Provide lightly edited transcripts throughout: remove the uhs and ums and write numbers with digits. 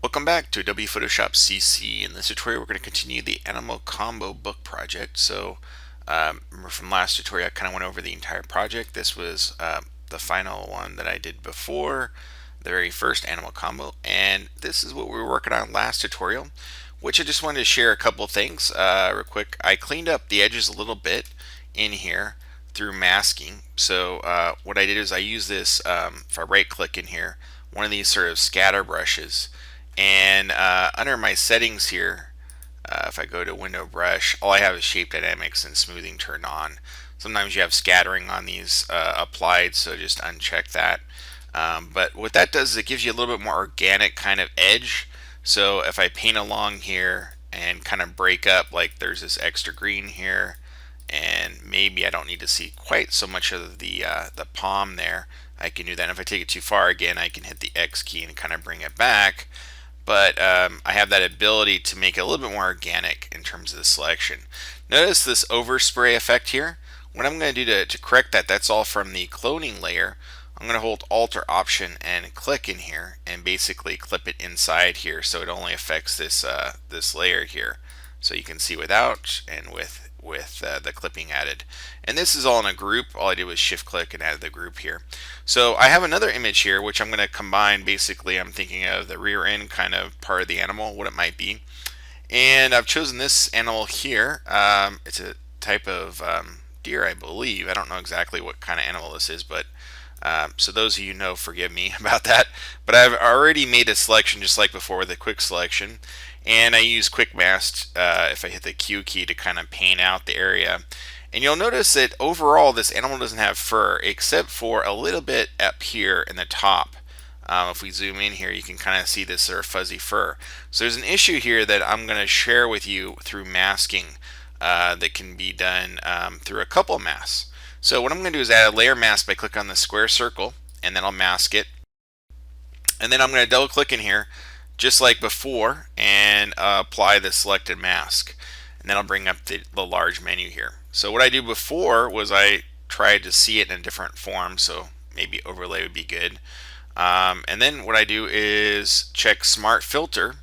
Welcome back to Adobe Photoshop CC. In this tutorial, we're going to continue the animal combo book project. Remember from last tutorial, I kind of went over the entire project. This was the final one that I did before, the very first animal combo. And this is what we were working on last tutorial, which I just wanted to share a couple things real quick. I cleaned up the edges a little bit in here through masking. What I did is I use this, if I right click in here, one of these sort of scatter brushes, and under my settings here, if I go to window brush, all I have is shape dynamics and smoothing turned on. Sometimes you have scattering on these applied, so just uncheck that. But what that does is it gives you a little bit more organic kind of edge. So if I paint along here and kind of break up, like there's this extra green here, and maybe I don't need to see quite so much of the palm there, I can do that. And if I take it too far, again, I can hit the X key and kind of bring it back. But I have that ability to make it a little bit more organic in terms of the selection. Notice this overspray effect here. What I'm going to do to correct that, that's all from the cloning layer. I'm going to hold Alt or Option and click in here and basically clip it inside here, so it only affects this this layer here. So you can see without and with the clipping added. And this is all in a group. All I did was shift click and add the group here. So I have another image here which I'm going to combine. Basically, I'm thinking of the rear end kind of part of the animal, what it might be. And I've chosen this animal here. It's a type of deer, I believe. I don't know exactly what kind of animal this is, but so those of you know, forgive me about that. But I've already made a selection just like before with a quick selection. And I use quick mask if I hit the Q key to kind of paint out the area. And you'll notice that overall this animal doesn't have fur except for a little bit up here in the top. If we zoom in here, you can kind of see this sort of fuzzy fur. So there's an issue here that I'm going to share with you through masking that can be done through a couple of masks. So what I'm going to do is add a layer mask by clicking on the square circle, and then I'll mask it. And then I'm going to double click in here just like before and apply the selected mask. And then I'll bring up the large menu here. So what I do before was I tried to see it in a different form, so maybe overlay would be good. And then what I do is check Smart Filter,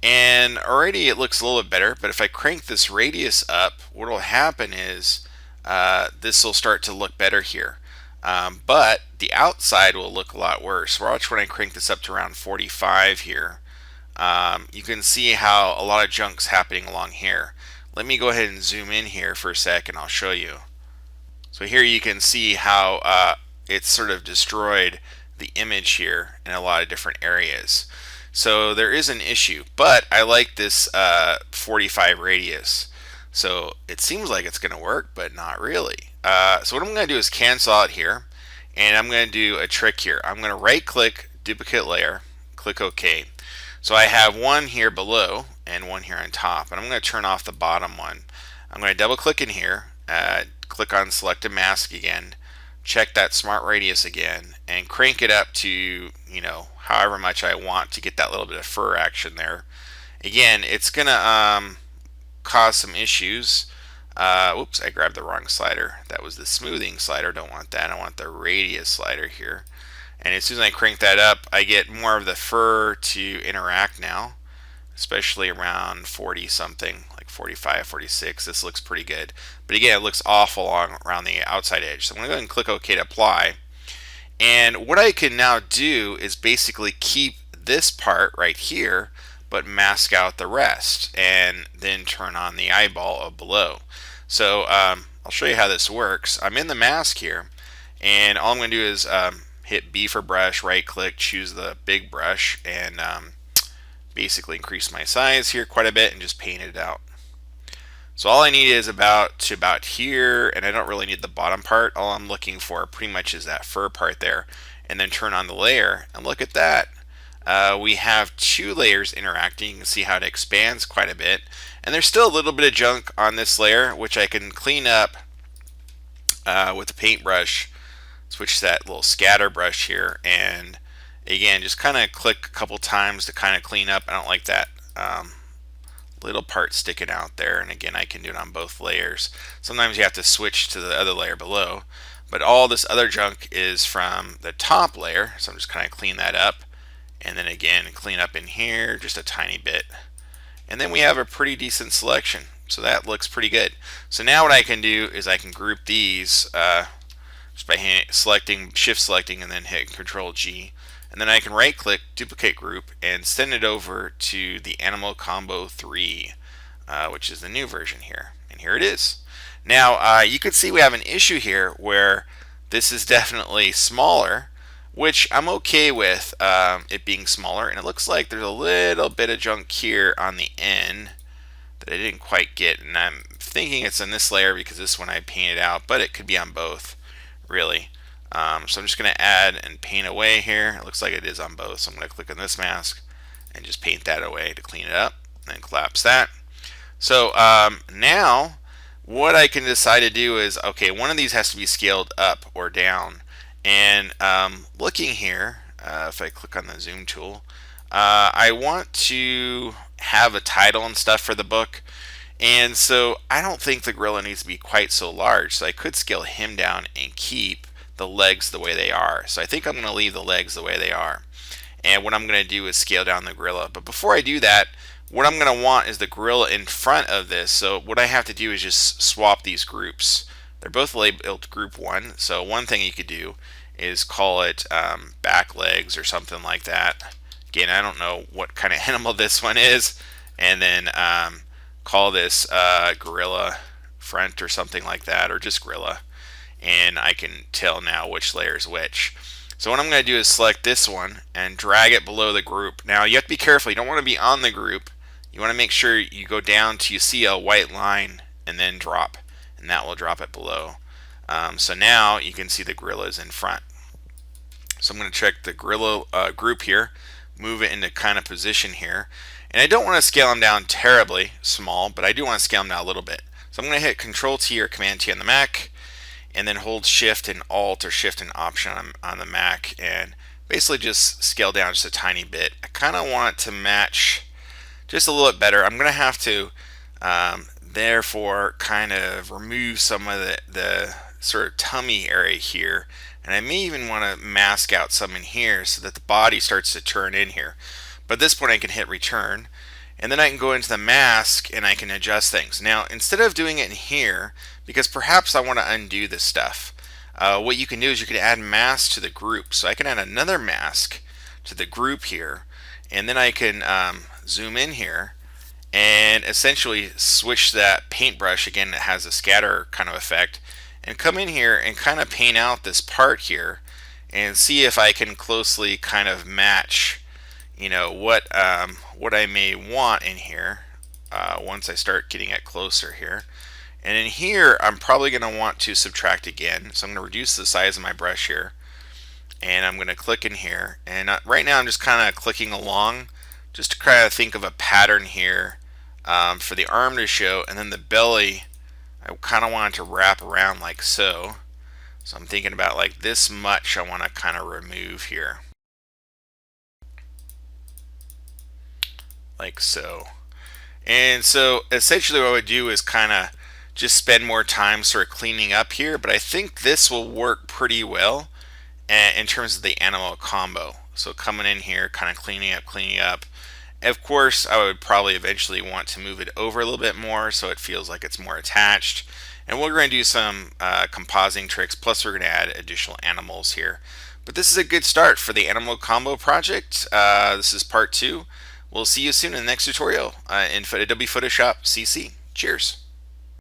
and already it looks a little bit better. But if I crank this radius up, what will happen is this will start to look better here. But the outside will look a lot worse. Watch when I crank this up to around 45 here. You can see how a lot of junk's happening along here. Let me go ahead and zoom in here for a sec and I'll show you. So here you can see how it's sort of destroyed the image here in a lot of different areas. So there is an issue, but I like this 45 radius. So it seems like it's going to work, but not really. So what I'm going to do is cancel out here, and I'm going to do a trick here. I'm going to right click, duplicate layer, click OK. So I have one here below and one here on top, and I'm going to turn off the bottom one. I'm going to double click in here, click on selected mask again, check that smart radius again, and crank it up to, you know, however much I want to get that little bit of fur action there. Again, it's going to cause some issues. Whoops, I grabbed the wrong slider. That was the smoothing slider. Don't want that. I want the radius slider here. And as soon as I crank that up, I get more of the fur to interact now, especially around 40 something, like 45, 46. This looks pretty good. But again, it looks awful around the outside edge. So I'm going to go ahead and click OK to apply. And what I can now do is basically keep this part right here, but mask out the rest, and then turn on the eyeball below. So I'll show you how this works. I'm in the mask here, and all I'm going to do is hit B for brush, right click, choose the big brush, and basically increase my size here quite a bit and just paint it out. So all I need is about here, and I don't really need the bottom part. All I'm looking for pretty much is that fur part there, and then turn on the layer, and look at that. We have two layers interacting. You can see how it expands quite a bit, and there's still a little bit of junk on this layer which I can clean up with the paintbrush. Switch to that little scatter brush here, and again just kind of click a couple times to kind of clean up. I don't like that little part sticking out there, and again I can do it on both layers. Sometimes you have to switch to the other layer below, but all this other junk is from the top layer, so I'm just kind of clean that up And then again, clean up in here just a tiny bit. And then we have a pretty decent selection. So that looks pretty good. So now what I can do is I can group these just by shift selecting and then hit Control G. And then I can right click, duplicate group, and send it over to the Animal Combo 3, which is the new version here. And here it is. Now you can see we have an issue here where this is definitely smaller, which I'm okay with it being smaller. And it looks like there's a little bit of junk here on the end that I didn't quite get. And I'm thinking it's in this layer because this one I painted out, but it could be on both, really. So I'm just going to add and paint away here. It looks like it is on both. So I'm going to click on this mask and just paint that away to clean it up. And then collapse that. So now what I can decide to do is, okay, one of these has to be scaled up or down. And looking here, if I click on the zoom tool, I want to have a title and stuff for the book. And so I don't think the gorilla needs to be quite so large. So I could scale him down and keep the legs the way they are. So I think I'm going to leave the legs the way they are. And what I'm going to do is scale down the gorilla. But before I do that, what I'm going to want is the gorilla in front of this. So what I have to do is just swap these groups. They're both labeled group 1. So one thing you could do is call it back legs or something like that. Again, I don't know what kind of animal this one is. And then call this gorilla front or something like that, or just gorilla. And I can tell now which layer is which. So what I'm going to do is select this one and drag it below the group. Now you have to be careful. You don't want to be on the group. You want to make sure you go down till you see a white line and then drop. And that will drop it below. So now you can see the gorilla is in front. So I'm going to check the gorilla group here, move it into kind of position here. And I don't want to scale them down terribly small, but I do want to scale them down a little bit. So I'm going to hit Control T or Command T on the Mac, and then hold Shift and Alt or Shift and Option on the Mac, and basically just scale down just a tiny bit. I kind of want it to match just a little bit better. I'm going to have to therefore kind of remove some of the sort of tummy area here, and I may even want to mask out some in here so that the body starts to turn in here. But at this point I can hit return, and then I can go into the mask and I can adjust things. Now instead of doing it in here, because perhaps I want to undo this stuff, what you can do is you can add mask to the group. So I can add another mask to the group here, and then I can zoom in here and essentially switch that paintbrush. Again, it has a scatter kind of effect, and come in here and kind of paint out this part here and see if I can closely kind of match what I may want in here once I start getting it closer here. And in here I'm probably going to want to subtract again, so I'm going to reduce the size of my brush here, and I'm going to click in here, and right now I'm just kind of clicking along just to kind of think of a pattern here for the arm to show, and then the belly I kind of want it to wrap around like so. So I'm thinking about like this much I want to kind of remove here, like so. And so essentially what I would do is kind of just spend more time sort of cleaning up here, but I think this will work pretty well in terms of the animal combo. So coming in here, kind of cleaning up. Of course, I would probably eventually want to move it over a little bit more so it feels like it's more attached. And we're going to do some compositing tricks, plus we're going to add additional animals here. But this is a good start for the animal combo project. This is part 2. We'll see you soon in the next tutorial in Adobe Photoshop CC. Cheers.